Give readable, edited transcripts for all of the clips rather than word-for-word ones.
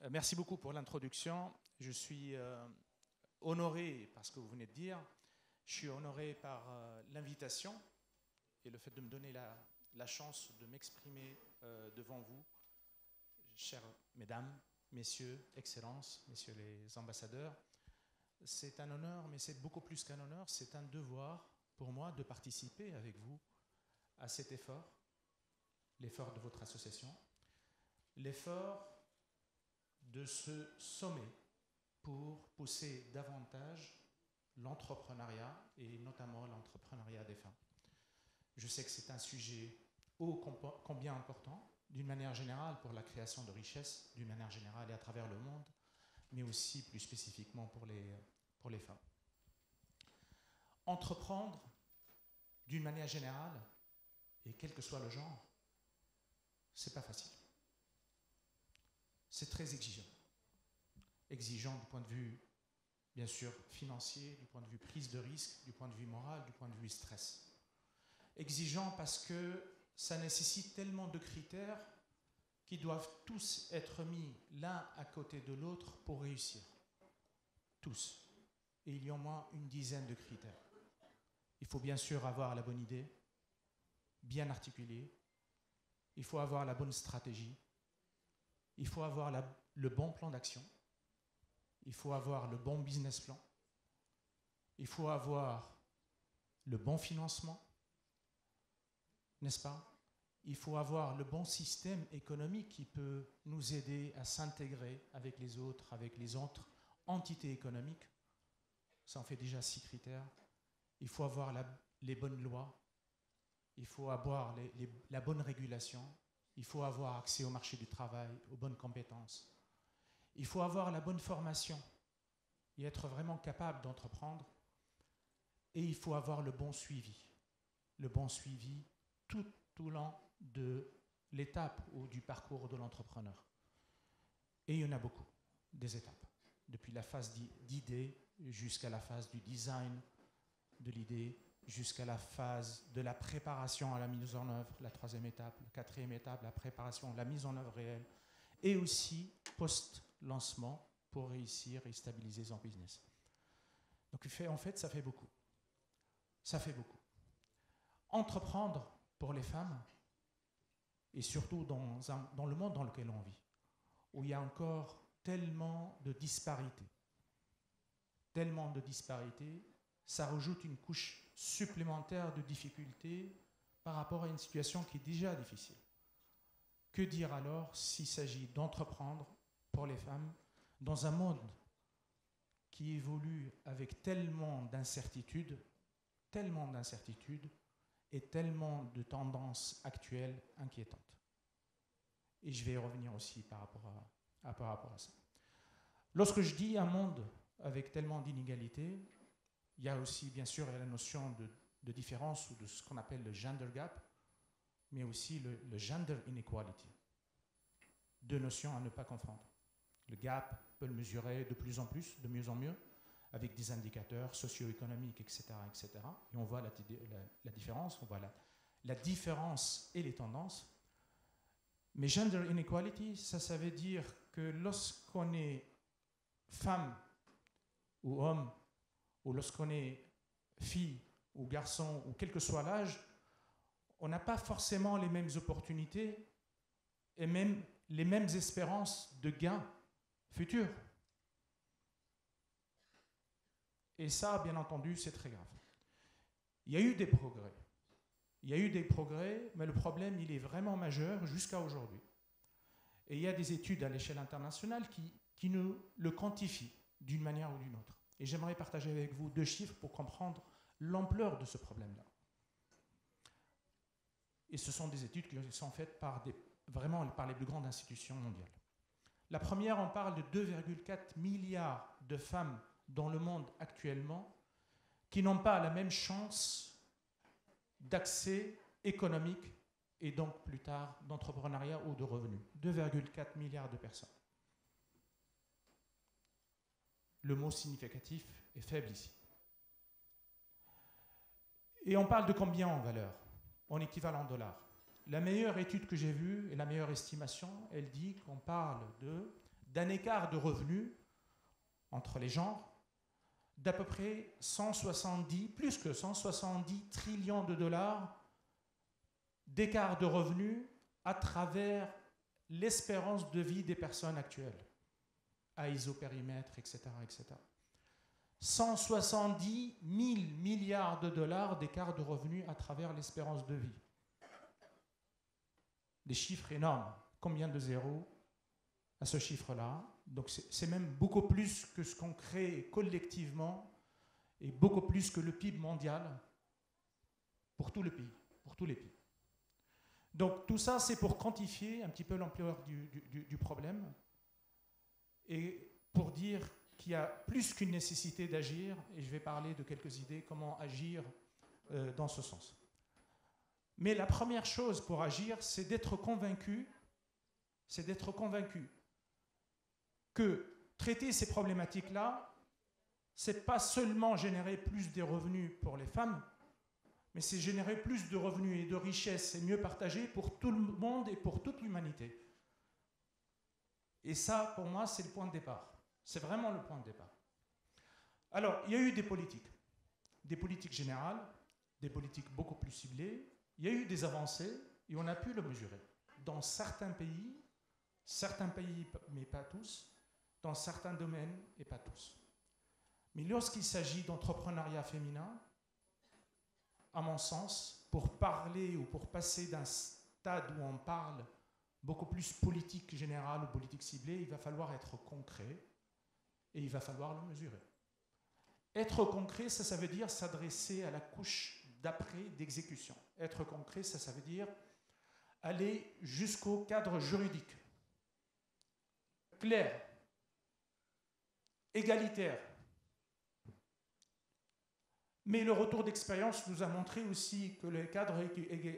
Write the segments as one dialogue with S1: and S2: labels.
S1: Merci beaucoup pour l'introduction. Je suis honoré par ce que vous venez de dire. Je suis honoré par l'invitation et le fait de me donner la chance de m'exprimer devant vous, chères mesdames, messieurs, excellences, messieurs les ambassadeurs. C'est un honneur, mais c'est beaucoup plus qu'un honneur, c'est un devoir pour moi de participer avec vous à cet effort, l'effort de votre association, l'effort de se sommer pour pousser davantage l'entrepreneuriat et notamment l'entrepreneuriat des femmes. Je sais que c'est un sujet combien important, d'une manière générale pour la création de richesses, d'une manière générale et à travers le monde, mais aussi plus spécifiquement pour les femmes. Entreprendre, d'une manière générale, et quel que soit le genre, c'est pas facile. C'est très exigeant. Exigeant du point de vue, bien sûr, financier, du point de vue prise de risque, du point de vue moral, du point de vue stress. Exigeant parce que ça nécessite tellement de critères qui doivent tous être mis l'un à côté de l'autre pour réussir. Tous. Et il y a au moins une dizaine de critères. Il faut bien sûr avoir la bonne idée, bien articulée. Il faut avoir la bonne stratégie. Il faut avoir le bon plan d'action. Il faut avoir le bon business plan. Il faut avoir le bon financement, n'est-ce pas? Il faut avoir le bon système économique qui peut nous aider à s'intégrer avec les autres entités économiques. Ça en fait déjà 6 critères. Il faut avoir les bonnes lois. Il faut avoir la bonne régulation. Il faut avoir accès au marché du travail, aux bonnes compétences. Il faut avoir la bonne formation et être vraiment capable d'entreprendre. Et il faut avoir le bon suivi. Le bon suivi tout au long de l'étape ou du parcours de l'entrepreneur. Et il y en a beaucoup, des étapes. Depuis la phase d'idée jusqu'à la phase du design de l'idée, jusqu'à la phase de la préparation à la mise en œuvre, la 3e étape, la 4e étape, la préparation, la mise en œuvre réelle, et aussi post-lancement pour réussir et stabiliser son business. Donc en fait, ça fait beaucoup. Ça fait beaucoup. Entreprendre pour les femmes, et surtout dans le monde dans lequel on vit, où il y a encore tellement de disparités, ça rajoute une couche supplémentaire de difficultés par rapport à une situation qui est déjà difficile. Que dire alors s'il s'agit d'entreprendre pour les femmes dans un monde qui évolue avec tellement d'incertitudes et tellement de tendances actuelles inquiétantes. Et je vais y revenir aussi par rapport à ça. Lorsque je dis un monde avec tellement d'inégalités, il y a aussi bien sûr la notion de différence ou de ce qu'on appelle le gender gap, mais aussi le gender inequality. 2 notions à ne pas confondre. Le gap peut le mesurer de plus en plus, de mieux en mieux, avec des indicateurs socio-économiques, etc., etc. Et on voit la différence, on voit la différence et les tendances. Mais gender inequality, ça veut dire que lorsqu'on est femme ou homme, ou lorsqu'on est fille ou garçon, ou quel que soit l'âge, on n'a pas forcément les mêmes opportunités et même les mêmes espérances de gains futurs. Et ça, bien entendu, c'est très grave. Il y a eu des progrès. Mais le problème, il est vraiment majeur jusqu'à aujourd'hui. Et il y a des études à l'échelle internationale qui nous le quantifient d'une manière ou d'une autre. Et j'aimerais partager avec vous 2 chiffres pour comprendre l'ampleur de ce problème-là. Et ce sont des études qui sont faites par les plus grandes institutions mondiales. La première, on parle de 2,4 milliards de femmes dans le monde actuellement qui n'ont pas la même chance d'accès économique et donc plus tard d'entrepreneuriat ou de revenus. 2,4 milliards de personnes. Le mot significatif est faible ici. Et on parle de combien en valeur? En équivalent dollar. La meilleure étude que j'ai vue et la meilleure estimation, elle dit qu'on parle d'un écart de revenus entre les genres d'à peu près 170, plus que 170 trillions de dollars d'écart de revenus à travers l'espérance de vie des personnes actuelles, à isopérimètre, etc., etc. 170 000 milliards de dollars d'écart de revenus à travers l'espérance de vie. Des chiffres énormes. Combien de zéros à ce chiffre-là? Donc c'est même beaucoup plus que ce qu'on crée collectivement et beaucoup plus que le PIB mondial pour tout le pays, pour tous les pays. Donc tout ça, c'est pour quantifier un petit peu l'ampleur du problème et pour dire qu'il y a plus qu'une nécessité d'agir, et je vais parler de quelques idées comment agir dans ce sens. Mais la première chose pour agir, c'est d'être convaincu que traiter ces problématiques-là, c'est pas seulement générer plus de revenus pour les femmes, mais c'est générer plus de revenus et de richesses et mieux partagés pour tout le monde et pour toute l'humanité. Et ça, pour moi, c'est le point de départ. C'est vraiment le point de départ. Alors, il y a eu des politiques générales, des politiques beaucoup plus ciblées. Il y a eu des avancées et on a pu le mesurer. Dans certains pays, mais pas tous, dans certains domaines et pas tous. Mais lorsqu'il s'agit d'entrepreneuriat féminin, à mon sens, pour parler ou pour passer d'un stade où on parle beaucoup plus politique générale ou politique ciblée, il va falloir être concret et il va falloir le mesurer. Être concret, ça veut dire s'adresser à la couche d'après d'exécution. Être concret, ça veut dire aller jusqu'au cadre juridique, clair, égalitaire. Mais le retour d'expérience nous a montré aussi que le cadre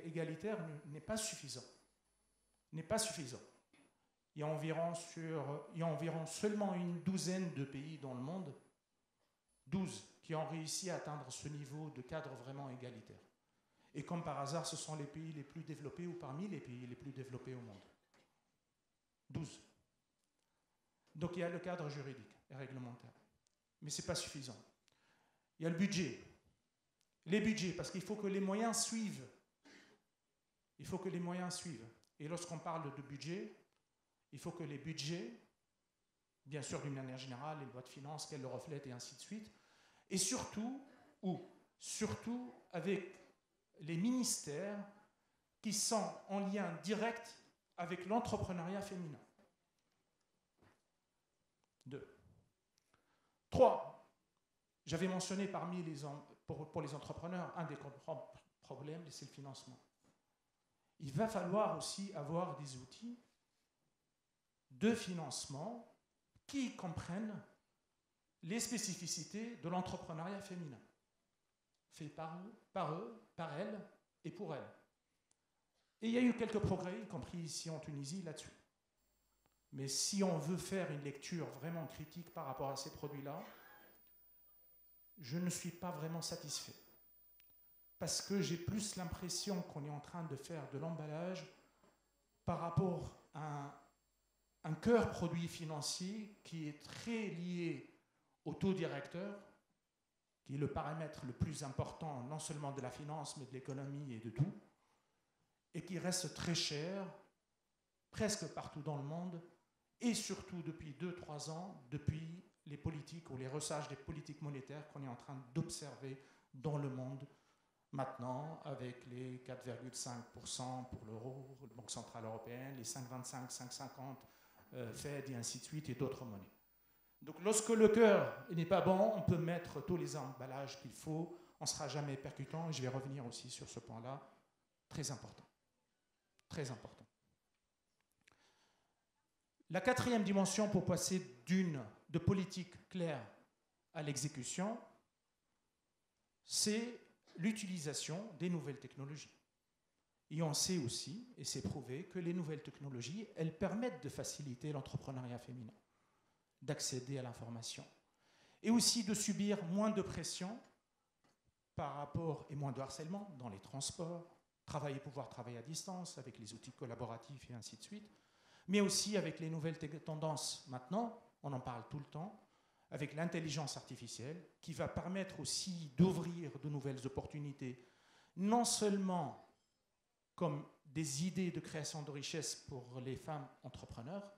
S1: égalitaire n'est pas suffisant. N'est pas suffisant. Il y a environ seulement une douzaine de pays dans le monde, 12, qui ont réussi à atteindre ce niveau de cadre vraiment égalitaire. Et comme par hasard, ce sont les pays les plus développés ou parmi les pays les plus développés au monde. 12. Donc il y a le cadre juridique et réglementaire. Mais ce n'est pas suffisant. Il y a le budget. Les budgets, parce qu'il faut que les moyens suivent. Il faut que les moyens suivent. Et lorsqu'on parle de budget, il faut que les budgets, bien sûr d'une manière générale, les lois de finances, qu'elles le reflètent et ainsi de suite, et surtout avec les ministères qui sont en lien direct avec l'entrepreneuriat féminin. 2. 3. J'avais mentionné pour les entrepreneurs, un des problèmes, c'est le financement. Il va falloir aussi avoir des outils de financement qui comprennent les spécificités de l'entrepreneuriat féminin, fait par eux, par elles et pour elles. Et il y a eu quelques progrès, y compris ici en Tunisie, là-dessus. Mais si on veut faire une lecture vraiment critique par rapport à ces produits-là, je ne suis pas vraiment satisfait. Parce que j'ai plus l'impression qu'on est en train de faire de l'emballage par rapport à un cœur produit financier qui est très lié au taux directeur, qui est le paramètre le plus important, non seulement de la finance, mais de l'économie et de tout, et qui reste très cher, presque partout dans le monde, et surtout depuis 2-3 ans, depuis les politiques ou les ressages des politiques monétaires qu'on est en train d'observer dans le monde maintenant, avec les 4,5% pour l'euro, la Banque Centrale Européenne, les 5,25, 5,50 Fed et ainsi de suite, et d'autres monnaies. Donc lorsque le cœur n'est pas bon, on peut mettre tous les emballages qu'il faut, on ne sera jamais percutant, et je vais revenir aussi sur ce point-là, très important. Très important. La quatrième dimension pour passer de politique claire à l'exécution, c'est l'utilisation des nouvelles technologies. Et on sait aussi, et c'est prouvé, que les nouvelles technologies, elles permettent de faciliter l'entrepreneuriat féminin, d'accéder à l'information, et aussi de subir moins de pression par rapport, et moins de harcèlement dans les transports, pouvoir travailler à distance avec les outils collaboratifs et ainsi de suite, mais aussi avec les nouvelles tendances maintenant, on en parle tout le temps, avec l'intelligence artificielle, qui va permettre aussi d'ouvrir de nouvelles opportunités, non seulement comme des idées de création de richesse pour les femmes entrepreneurs,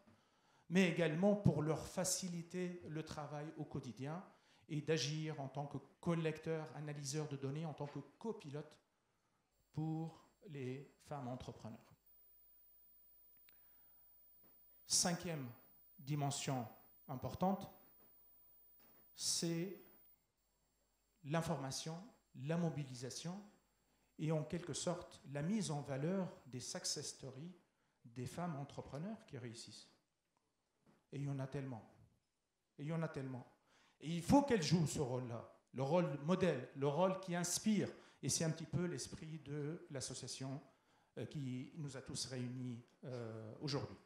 S1: mais également pour leur faciliter le travail au quotidien et d'agir en tant que collecteur, analyseur de données, en tant que copilote pour les femmes entrepreneurs. Cinquième dimension importante, c'est l'information, la mobilisation et en quelque sorte la mise en valeur des success stories des femmes entrepreneurs qui réussissent. Et il y en a tellement. Et il y en a tellement. Et il faut qu'elles jouent ce rôle-là, le rôle modèle, le rôle qui inspire. Et c'est un petit peu l'esprit de l'association qui nous a tous réunis aujourd'hui.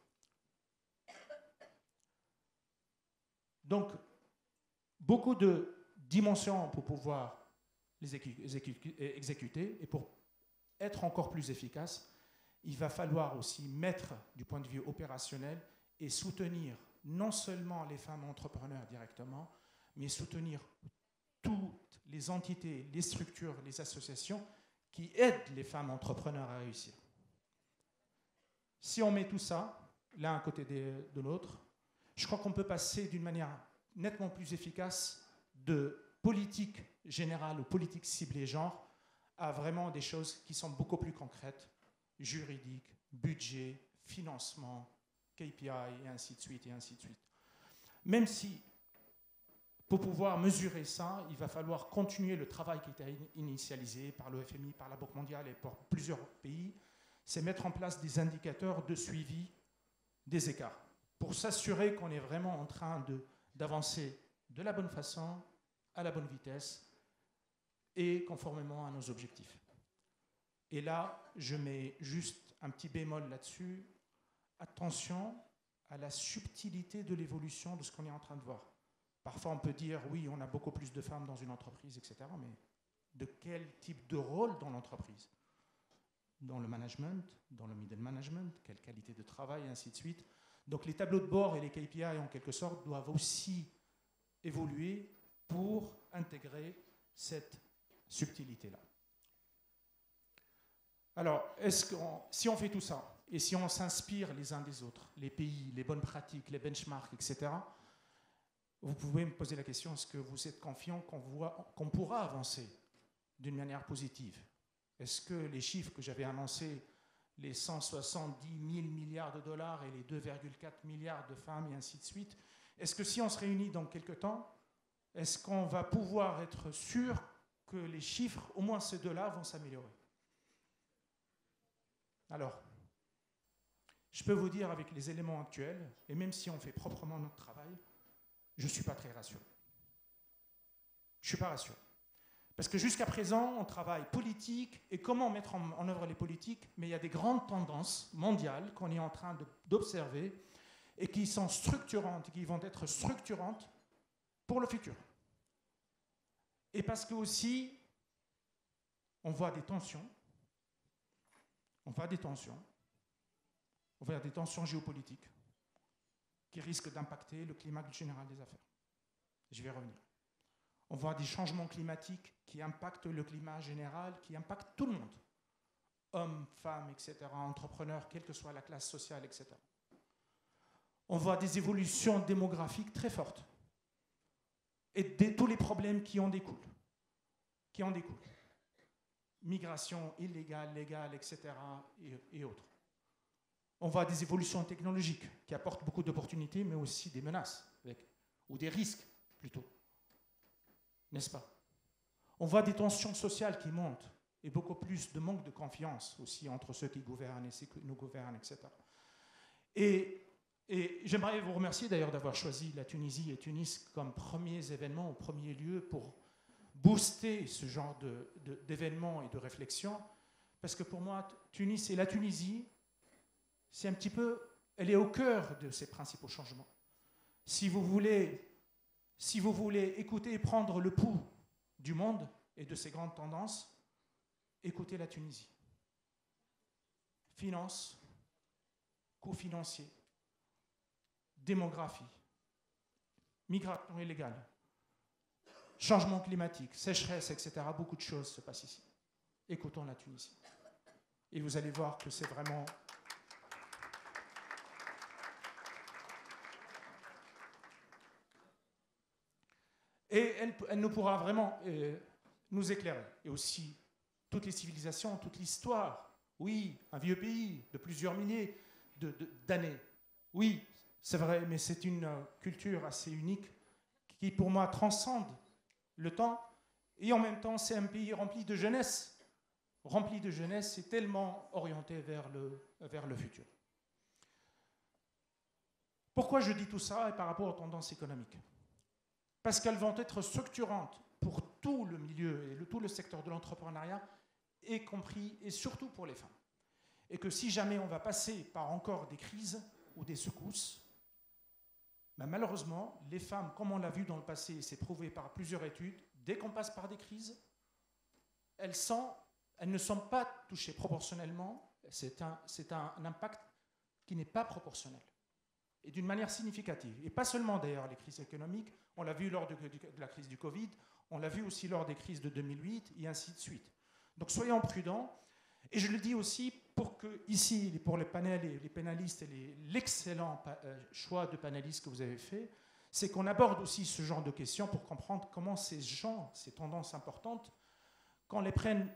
S1: Donc, beaucoup de dimensions pour pouvoir les exécuter et pour être encore plus efficace, il va falloir aussi mettre du point de vue opérationnel et soutenir non seulement les femmes entrepreneurs directement, mais soutenir toutes les entités, les structures, les associations qui aident les femmes entrepreneurs à réussir. Si on met tout ça, l'un à côté de l'autre, je crois qu'on peut passer d'une manière nettement plus efficace de politique générale ou politique ciblée genre à vraiment des choses qui sont beaucoup plus concrètes, juridiques, budget, financement, KPI et ainsi de suite et ainsi de suite. Même si, pour pouvoir mesurer ça, il va falloir continuer le travail qui a été initialisé par le FMI, par la Banque mondiale et par plusieurs pays, c'est mettre en place des indicateurs de suivi des écarts pour s'assurer qu'on est vraiment en train d'avancer de la bonne façon, à la bonne vitesse et conformément à nos objectifs. Et là, je mets juste un petit bémol là-dessus. Attention à la subtilité de l'évolution de ce qu'on est en train de voir. Parfois, on peut dire, oui, on a beaucoup plus de femmes dans une entreprise, etc. Mais de quel type de rôle dans l'entreprise? Dans le management, dans le middle management, quelle qualité de travail, et ainsi de suite. Donc les tableaux de bord et les KPI, en quelque sorte, doivent aussi évoluer pour intégrer cette subtilité-là. Alors, si on fait tout ça, et si on s'inspire les uns des autres, les pays, les bonnes pratiques, les benchmarks, etc., vous pouvez me poser la question, est-ce que vous êtes confiant qu'on pourra avancer d'une manière positive? Est-ce que les chiffres que j'avais annoncés, les 170 000 milliards de dollars et les 2,4 milliards de femmes et ainsi de suite, est-ce que si on se réunit dans quelques temps, est-ce qu'on va pouvoir être sûr que les chiffres, au moins ces deux-là, vont s'améliorer? Alors, je peux vous dire avec les éléments actuels, et même si on fait proprement notre travail, je ne suis pas très rassuré. Je ne suis pas rassuré. Parce que jusqu'à présent, on travaille politique et comment mettre en œuvre les politiques, mais il y a des grandes tendances mondiales qu'on est en train d'observer et qui sont structurantes, qui vont être structurantes pour le futur. Et parce que aussi, on voit des tensions, on voit des tensions géopolitiques qui risquent d'impacter le climat général des affaires. Je vais y revenir. On voit des changements climatiques qui impactent le climat général, qui impactent tout le monde. Hommes, femmes, etc., entrepreneurs, quelle que soit la classe sociale, etc. On voit des évolutions démographiques très fortes. Et tous les problèmes qui en découlent. Migration illégale, légale, etc., et autres. On voit des évolutions technologiques qui apportent beaucoup d'opportunités, mais aussi des menaces, ou des risques, plutôt. N'est-ce pas? On voit des tensions sociales qui montent et beaucoup plus de manque de confiance aussi entre ceux qui gouvernent et ceux qui nous gouvernent, etc. Et j'aimerais vous remercier d'ailleurs d'avoir choisi la Tunisie et Tunis comme premiers événements, au premier lieu, pour booster ce genre d'événements et de réflexions. Parce que pour moi, Tunis et la Tunisie, c'est un petit peu, elle est au cœur de ces principaux changements. Si vous voulez écouter et prendre le pouls du monde et de ses grandes tendances, écoutez la Tunisie. Finance, coûts financiers, démographie, migration illégale, changement climatique, sécheresse, etc. Beaucoup de choses se passent ici. Écoutons la Tunisie. Et vous allez voir que c'est vraiment... Et elle nous pourra vraiment nous éclairer. Et aussi, toutes les civilisations, toute l'histoire. Oui, un vieux pays de plusieurs milliers d'années. Oui, c'est vrai, mais c'est une culture assez unique qui, pour moi, transcende le temps. Et en même temps, c'est un pays rempli de jeunesse. Rempli de jeunesse et tellement orienté vers le futur. Pourquoi je dis tout ça et par rapport aux tendances économiques? Parce qu'elles vont être structurantes pour tout le milieu et tout le secteur de l'entrepreneuriat, y compris et surtout pour les femmes. Et que si jamais on va passer par encore des crises ou des secousses, ben malheureusement, les femmes, comme on l'a vu dans le passé, et c'est prouvé par plusieurs études, dès qu'on passe par des crises, elles ne sont pas touchées proportionnellement. C'est un impact qui n'est pas proportionnel. Et d'une manière significative. Et pas seulement d'ailleurs les crises économiques, on l'a vu lors de la crise du Covid, on l'a vu aussi lors des crises de 2008, et ainsi de suite. Donc soyons prudents. Et je le dis aussi pour que, ici, pour les panels et les panélistes et l'excellent choix de panélistes que vous avez fait, c'est qu'on aborde aussi ce genre de questions pour comprendre comment ces tendances importantes, qu'on les prenne,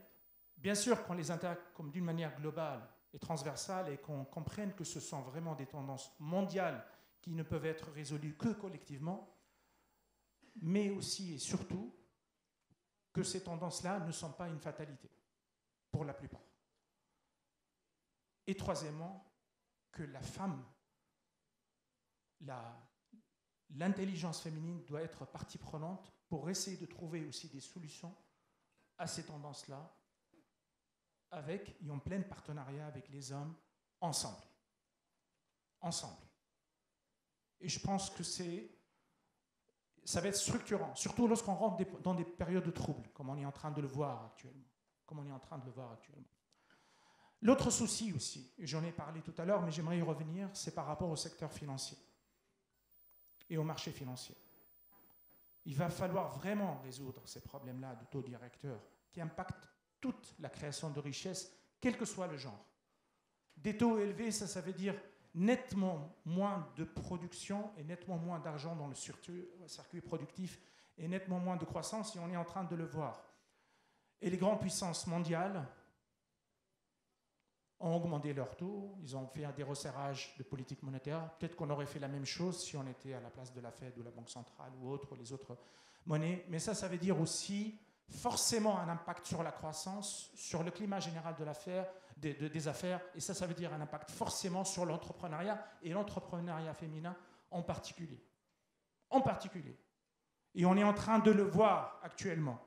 S1: bien sûr, qu'on les intègre comme d'une manière globale et transversale et qu'on comprenne que ce sont vraiment des tendances mondiales qui ne peuvent être résolues que collectivement, mais aussi et surtout que ces tendances-là ne sont pas une fatalité, pour la plupart. Et troisièmement, que la femme, l'intelligence féminine doit être partie prenante pour essayer de trouver aussi des solutions à ces tendances-là, et en plein partenariat avec les hommes, ensemble. Ensemble. Et je pense que ça va être structurant, surtout lorsqu'on rentre dans des périodes de troubles, comme on est en train de le voir actuellement. L'autre souci aussi, et j'en ai parlé tout à l'heure, mais j'aimerais y revenir, c'est par rapport au secteur financier et au marché financier. Il va falloir vraiment résoudre ces problèmes-là de taux directeurs qui impactent toute la création de richesse, quel que soit le genre. Des taux élevés, ça veut dire nettement moins de production et nettement moins d'argent dans le circuit productif et nettement moins de croissance, et on est en train de le voir. Et les grandes puissances mondiales ont augmenté leurs taux, ils ont fait des resserrages de politique monétaire. Peut-être qu'on aurait fait la même chose si on était à la place de la Fed ou la Banque centrale ou les autres monnaies. Mais ça veut dire aussi forcément un impact sur la croissance, sur le climat général des affaires, et ça veut dire un impact forcément sur l'entrepreneuriat, et l'entrepreneuriat féminin en particulier. En particulier. Et on est en train de le voir actuellement.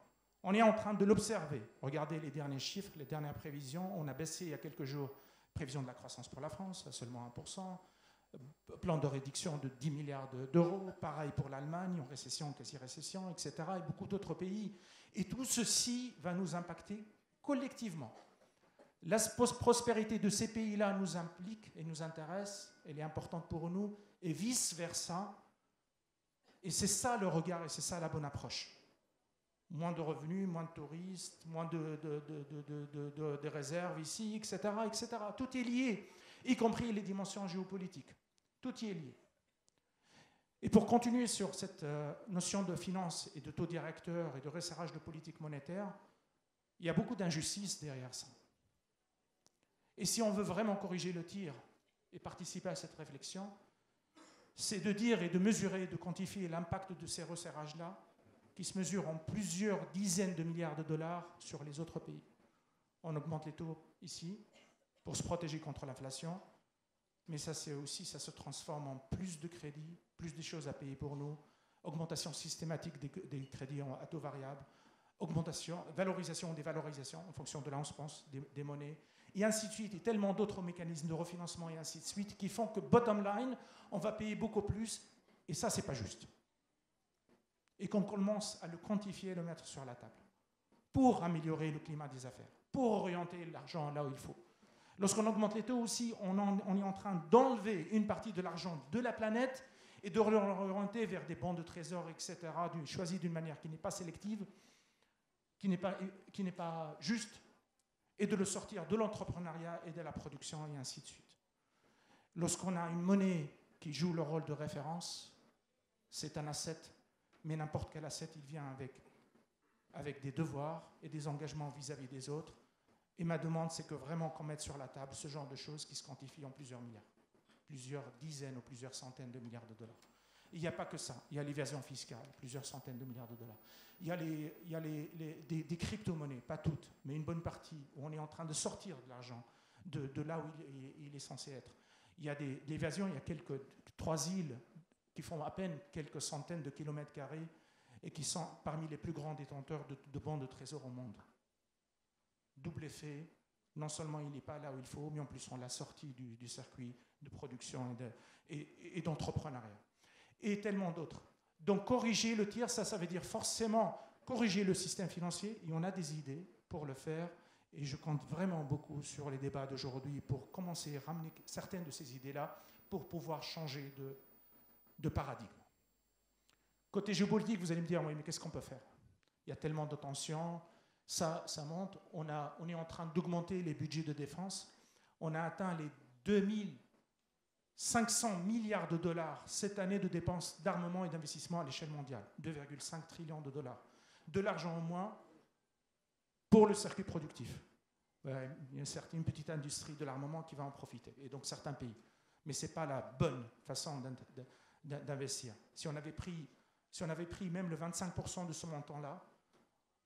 S1: On est en train de l'observer. Regardez les derniers chiffres, les dernières prévisions. On a baissé il y a quelques jours prévision de la croissance pour la France, à seulement 1%. Plan de réduction de 10 milliards d'euros. Pareil pour l'Allemagne, en récession, quasi-récession, etc. Et beaucoup d'autres pays. Et tout ceci va nous impacter collectivement. La prospérité de ces pays-là nous implique et nous intéresse. Elle est importante pour nous. Et vice-versa. Et c'est ça le regard et c'est ça la bonne approche. Moins de revenus, moins de touristes, moins de réserves ici, etc., etc. Tout est lié, y compris les dimensions géopolitiques. Tout y est lié. Et pour continuer sur cette notion de finance et de taux directeur et de resserrage de politique monétaire, il y a beaucoup d'injustices derrière ça. Et si on veut vraiment corriger le tir et participer à cette réflexion, c'est de dire et de mesurer, de quantifier l'impact de ces resserrages-là, qui se mesurent en plusieurs dizaines de milliards de dollars sur les autres pays. On augmente les taux ici pour se protéger contre l'inflation, mais ça se transforme en plus de crédits, plus de choses à payer pour nous, augmentation systématique des crédits à taux variable, valorisation ou dévalorisation en fonction de là, on se pense, des monnaies, et ainsi de suite, et tellement d'autres mécanismes de refinancement et ainsi de suite, qui font que bottom line, on va payer beaucoup plus, et ça, c'est pas juste. Et qu'on commence à le quantifier et le mettre sur la table pour améliorer le climat des affaires, pour orienter l'argent là où il faut. Lorsqu'on augmente les taux aussi, on est en train d'enlever une partie de l'argent de la planète et de l'orienter vers des bons de trésor, etc., choisis d'une manière qui n'est pas sélective, qui n'est pas juste, et de le sortir de l'entrepreneuriat et de la production, et ainsi de suite. Lorsqu'on a une monnaie qui joue le rôle de référence, c'est un asset, mais n'importe quel asset, il vient avec des devoirs et des engagements vis-à-vis des autres. Et ma demande, c'est que vraiment qu'on mette sur la table ce genre de choses qui se quantifient en plusieurs milliards, plusieurs dizaines ou plusieurs centaines de milliards de dollars. Il n'y a pas que ça. Il y a l'évasion fiscale, plusieurs centaines de milliards de dollars. Il y a des crypto-monnaies, pas toutes, mais une bonne partie, où on est en train de sortir de l'argent de là où il est censé être. Il y a des évasions, il y a 3 îles qui font à peine quelques centaines de kilomètres carrés et qui sont parmi les plus grands détenteurs de bons de trésor au monde. Double effet, non seulement il n'est pas là où il faut, mais en plus on l'a sorti du circuit de production et d'entrepreneuriat. Et tellement d'autres. Donc corriger le tir, ça veut dire forcément corriger le système financier, et on a des idées pour le faire, et je compte vraiment beaucoup sur les débats d'aujourd'hui pour commencer à ramener certaines de ces idées-là pour pouvoir changer de paradigme. Côté géopolitique, vous allez me dire, oui, mais qu'est-ce qu'on peut faire? Il y a tellement de tensions, ça monte, on est en train d'augmenter les budgets de défense, on a atteint les 2500 milliards de dollars cette année de dépenses d'armement et d'investissement à l'échelle mondiale, 2,5 trillions de dollars. De l'argent en moins pour le circuit productif. Il y a une petite industrie de l'armement qui va en profiter, et donc certains pays. Mais ce n'est pas la bonne façon d'investir. Si on avait pris même le 25% de ce montant-là,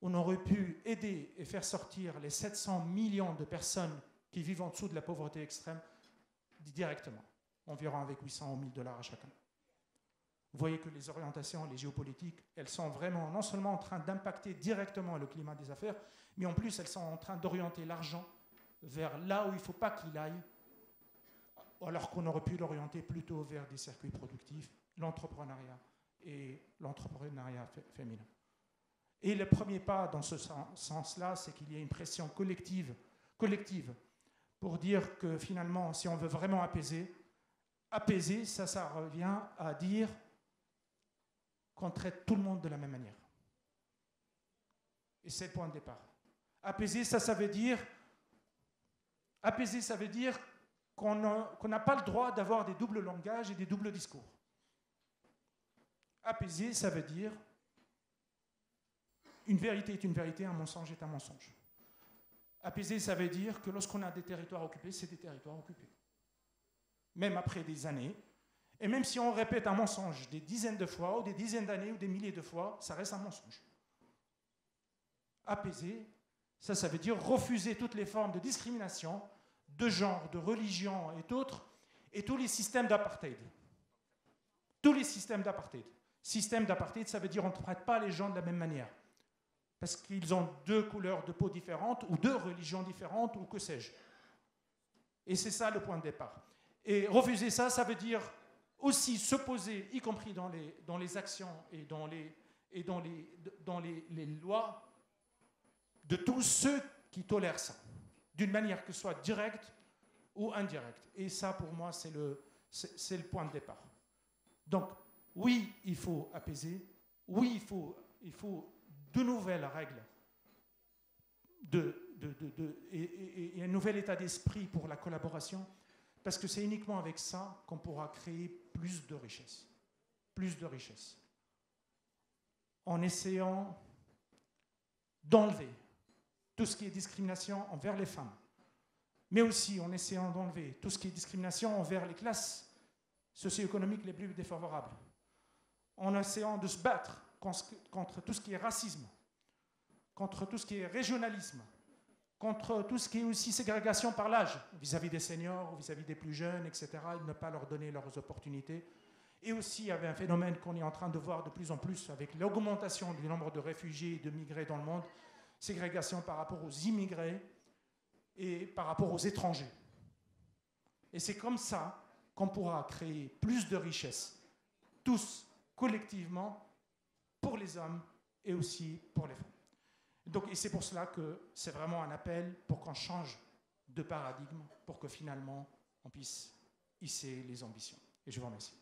S1: on aurait pu aider et faire sortir les 700 millions de personnes qui vivent en dessous de la pauvreté extrême directement, environ avec 800 ou 1000 dollars à chacun. Vous voyez que les orientations, les géopolitiques, elles sont vraiment non seulement en train d'impacter directement le climat des affaires, mais en plus elles sont en train d'orienter l'argent vers là où il ne faut pas qu'il aille, alors qu'on aurait pu l'orienter plutôt vers des circuits productifs, l'entrepreneuriat et l'entrepreneuriat féminin. Et le premier pas dans ce sens-là, c'est qu'il y a une pression collective pour dire que finalement, si on veut vraiment apaiser, ça revient à dire qu'on traite tout le monde de la même manière. Et c'est le point de départ. Apaiser, ça veut dire qu'on n'a pas le droit d'avoir des doubles langages et des doubles discours. Apaiser, ça veut dire une vérité est une vérité, un mensonge est un mensonge. Apaiser, ça veut dire que lorsqu'on a des territoires occupés, c'est des territoires occupés. Même après des années, et même si on répète un mensonge des dizaines de fois, ou des dizaines d'années, ou des milliers de fois, ça reste un mensonge. Apaiser, ça veut dire refuser toutes les formes de discrimination, de genre, de religion et d'autres, et tous les systèmes d'apartheid. Tous les systèmes d'apartheid. Système d'apartheid, ça veut dire qu'on ne traite pas les gens de la même manière. Parce qu'ils ont 2 couleurs de peau différentes, ou 2 religions différentes, ou que sais-je. Et c'est ça le point de départ. Et refuser ça, ça veut dire aussi s'opposer, y compris dans les actions et dans les lois, de tous ceux qui tolèrent ça, d'une manière que ce soit directe ou indirecte. Et ça, pour moi, c'est le point de départ. Donc, oui, il faut apaiser. Oui, il faut de nouvelles règles et un nouvel état d'esprit pour la collaboration, parce que c'est uniquement avec ça qu'on pourra créer plus de richesse. Plus de richesse. En essayant d'enlever tout ce qui est discrimination envers les femmes, mais aussi en essayant d'enlever tout ce qui est discrimination envers les classes socio-économiques les plus défavorables, en essayant de se battre contre tout ce qui est racisme, contre tout ce qui est régionalisme, contre tout ce qui est aussi ségrégation par l'âge, vis-à-vis des seniors, vis-à-vis des plus jeunes, etc., et ne pas leur donner leurs opportunités. Et aussi, il y avait un phénomène qu'on est en train de voir de plus en plus avec l'augmentation du nombre de réfugiés et de migrés dans le monde, ségrégation par rapport aux immigrés et par rapport aux étrangers. Et c'est comme ça qu'on pourra créer plus de richesses, tous collectivement, pour les hommes et aussi pour les femmes. Donc, et c'est pour cela que c'est vraiment un appel pour qu'on change de paradigme, pour que finalement on puisse hisser les ambitions. Et je vous remercie.